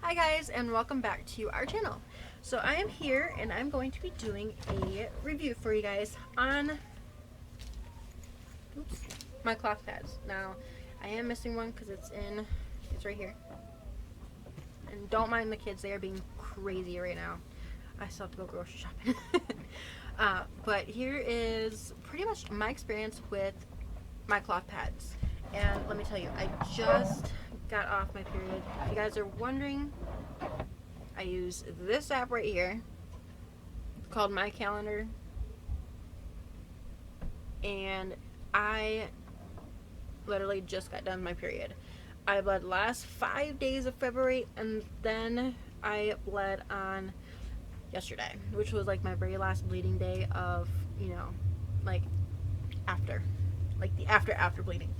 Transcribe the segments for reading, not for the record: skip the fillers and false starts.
Hi guys, and welcome back to our channel. So I am here and I'm going to be doing a review for you guys on my cloth pads. Now I am missing one because it's right here. And don't mind the kids, they are being crazy right now. I still have to go grocery shopping. But here is pretty much my experience with my cloth pads. And let me tell you, I just got off my period. If you guys are wondering, I use this app right here called My Calendar, and I literally just got done my period. I bled last 5 days of February, and then I bled on yesterday, which was like my very last bleeding day of, like the after bleeding.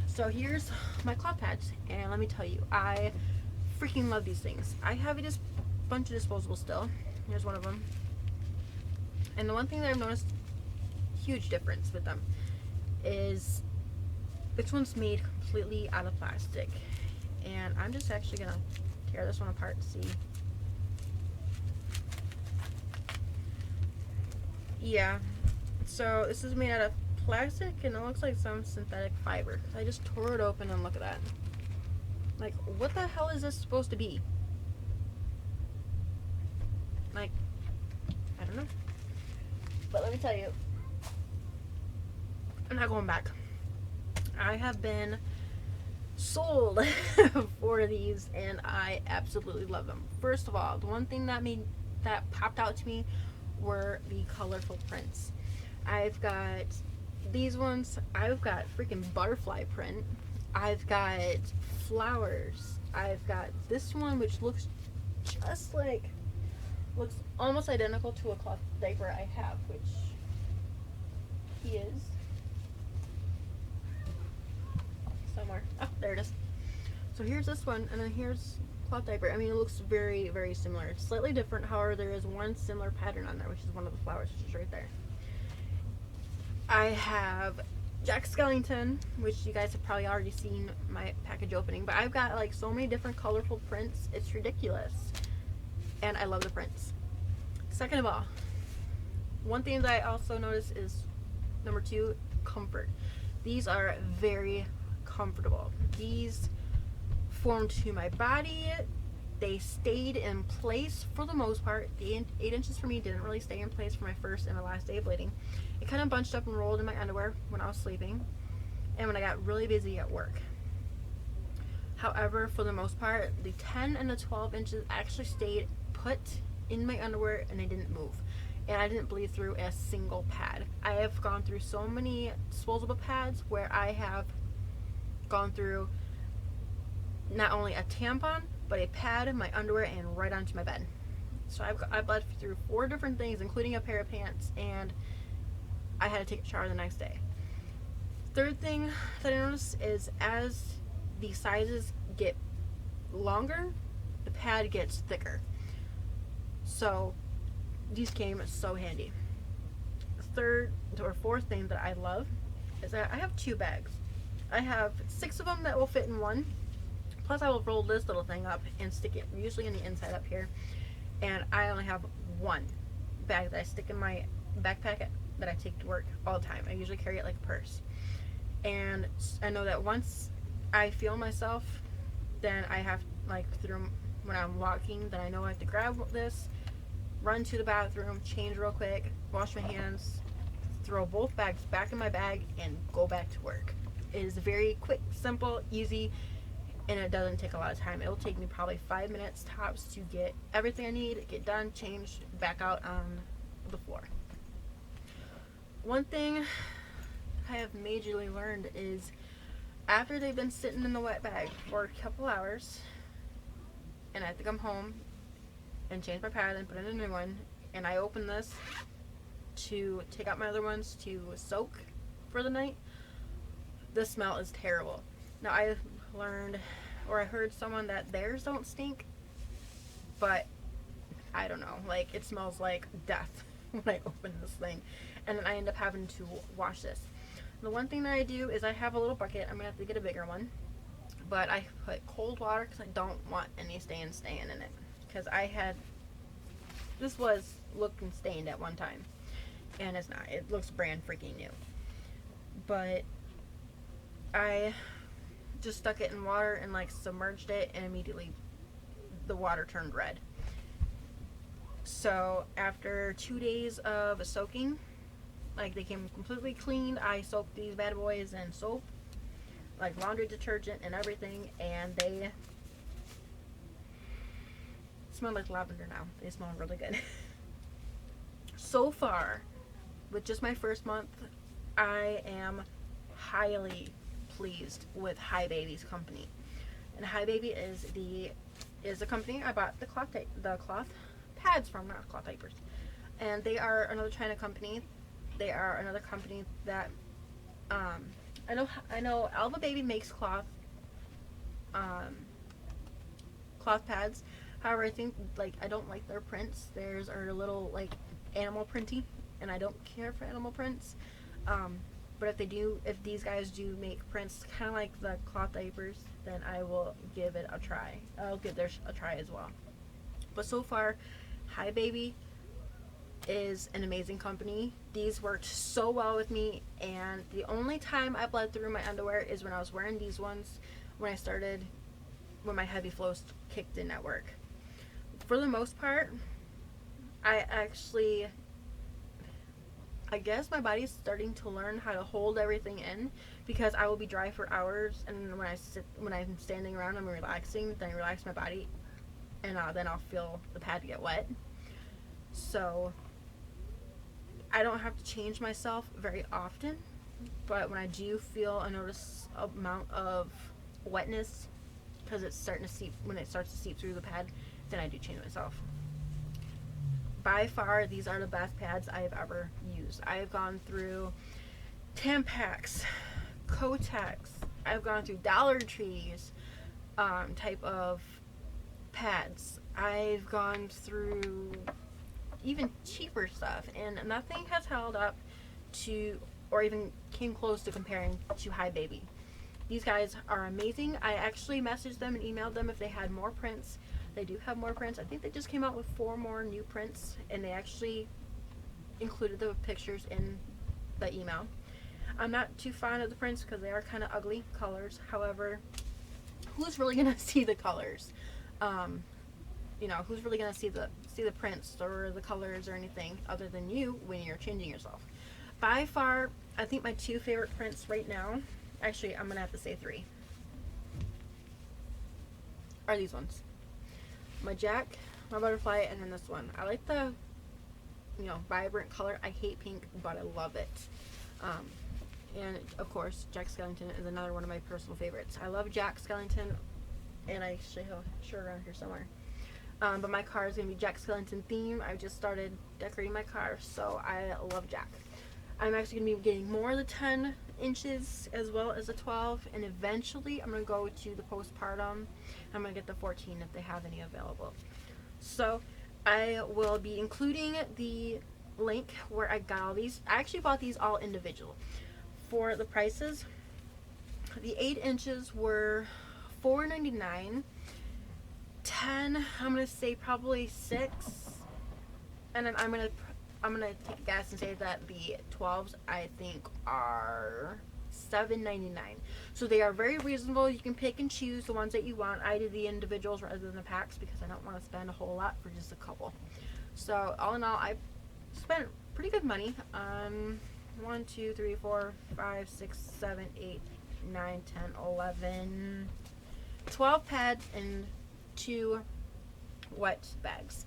So here's my cloth pads, and let me tell you, I freaking love these things. I have a bunch of disposables still. Here's one of them. And the one thing that I've noticed, huge difference with them, is this one's made completely out of plastic. And I'm just actually gonna tear this one apart to see. Yeah, so this is made out of plastic and it looks like some synthetic fiber. I just tore it open and look at that. Like, what the hell is this supposed to be? Like, I don't know. But let me tell you, I'm not going back. I have been sold for these and I absolutely love them. First of all, the one thing that popped out to me were the colorful prints. I've got these ones. I've got freaking butterfly print. I've got flowers. I've got this one which looks almost identical to a cloth diaper I have, which he is somewhere. Oh, there it is. So here's this one, and then here's cloth diaper. I mean, it looks very, very similar. It's slightly different, however, there is one similar pattern on there, which is one of the flowers, which is right there. I have Jack Skellington, which you guys have probably already seen my package opening, but I've got like so many different colorful prints, it's ridiculous. And I love the prints. Second of all, one thing that I also noticed is number 2, comfort. These are very comfortable. These formed to my body. They stayed in place for the most part. The 8 inches for me didn't really stay in place for my first and my last day of bleeding. It kind of bunched up and rolled in my underwear when I was sleeping and when I got really busy at work. However, for the most part, the 10 and the 12 inches actually stayed put in my underwear and they didn't move. And I didn't bleed through a single pad. I have gone through so many disposable pads where I have gone through not only a tampon, but a pad, my underwear, and right onto my bed. So I bled through 4 different things, including a pair of pants, and I had to take a shower the next day. Third thing that I noticed is as the sizes get longer, the pad gets thicker. So these came so handy. Third or fourth thing that I love is that I have 2 bags. I have 6 of them that will fit in one. Plus I will roll this little thing up and stick it usually in the inside up here. And I only have 1 bag that I stick in my backpack that I take to work all the time. I usually carry it like a purse. And I know that once I feel myself, then I have, like, when I'm walking, then I know I have to grab this, run to the bathroom, change real quick, wash my hands, throw both bags back in my bag, and go back to work. It is very quick, simple, easy, and it doesn't take a lot of time. It'll take me probably 5 minutes tops to get everything I need, get done, changed, back out on the floor. One thing I have majorly learned is after they've been sitting in the wet bag for a couple hours and I have to come home and change my pad and put in a new one, and I open this to take out my other ones to soak for the night, the smell is terrible. Now I've learned, or I heard someone that theirs don't stink, but I don't know, like it smells like death when I open this thing, and then I end up having to wash this. The one thing that I do is I have a little bucket. I'm gonna have to get a bigger one. but I put cold water because I don't want any staying in it. Because this was looking stained at one time, and it's not. It looks brand freaking new. But I just stuck it in water and like submerged it, and immediately the water turned red. So after 2 days of soaking, like they came completely cleaned. I soaked these bad boys in soap, like laundry detergent and everything, and they smell like lavender now. They smell really good. So far, with just my first month, I am highly pleased with Hibaby's company. And Hibaby is the company I bought the cloth pads from, not cloth diapers. And they are another China company. They are another company that I know Alva Baby makes cloth pads. However, I think I don't like their prints. Theirs are a little animal printy, and I don't care for animal prints. But if these guys do make prints kind of like the cloth diapers, then I will give it a try. I'll give theirs a try as well. But so far, Hibaby is an amazing company. These worked so well with me, and the only time I bled through my underwear is when I was wearing these ones when my heavy flows kicked in at work. For the most part, I guess my body's starting to learn how to hold everything in, because I will be dry for hours, and when I'm standing around, I'm relaxing, then I relax my body, and then I'll feel the pad get wet. So I don't have to change myself very often, but when I do feel a noticeable amount of wetness, because when it starts to seep through the pad, then I do change myself. By far, these are the best pads I have ever used. I have gone through Tampax, Kotex. I've gone through Dollar Tree's type of pads. I've gone through even cheaper stuff, and nothing has held up to, or even came close to comparing to Hibaby. These guys are amazing. I actually messaged them and emailed them if they had more prints. They do have more prints. I think they just came out with 4 more new prints, and they actually included the pictures in the email. I'm not too fond of the prints because they are kind of ugly colors. However, who's really gonna see the colors? Who's really gonna see the prints or the colors or anything other than you when you're changing yourself? By far, I think my 2 favorite prints right now, actually I'm gonna have to say 3, are these ones. My Jack, my Butterfly, and then this one. I like the vibrant color. I hate pink, but I love it. And of course, Jack Skellington is another one of my personal favorites. I love Jack Skellington, and I actually have a shirt around here somewhere. But my car is going to be Jack Skellington theme. I just started decorating my car, so I love Jack. I'm actually going to be getting more of the 10 inches as well as the 12, and eventually I'm going to go to the postpartum. I'm going to get the 14 if they have any available. So I will be including the link where I got all these. I actually bought these all individual. For the prices, the 8 inches were $4.99. 10, I'm going to say probably 6. And then I'm going to take a guess and say that the 12s I think are $7.99. So they are very reasonable. You can pick and choose the ones that you want. I did the individuals rather than the packs because I don't want to spend a whole lot for just a couple. So all in all, I spent pretty good money on 1, 2, 3, 4, 5, 6, 7, 8, 9, 10, 11, 12 pads and 2 wet bags.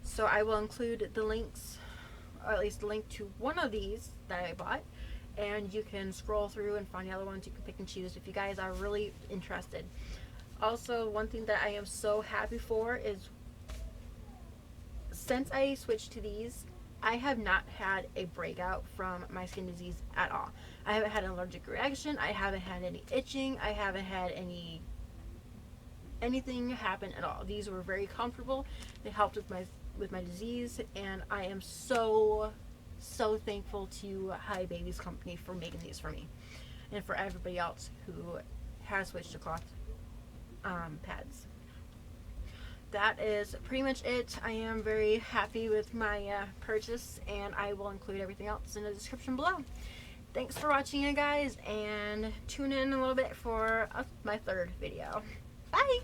So I will include the links, or at least a link to one of these that I bought, and you can scroll through and find the other ones. You can pick and choose if you guys are really interested. Also, one thing that I am so happy for is since I switched to these, I have not had a breakout from my skin disease at all. I haven't had an allergic reaction. I haven't had any itching. I haven't had anything happen at all. These were very comfortable. They helped with my disease, and I am so thankful to Hibaby's company for making these for me, and for everybody else who has switched to cloth pads. That is pretty much it. I am very happy with my purchase, and I will include everything else in the description below. Thanks for watching, you guys, and tune in a little bit for my third video. Bye!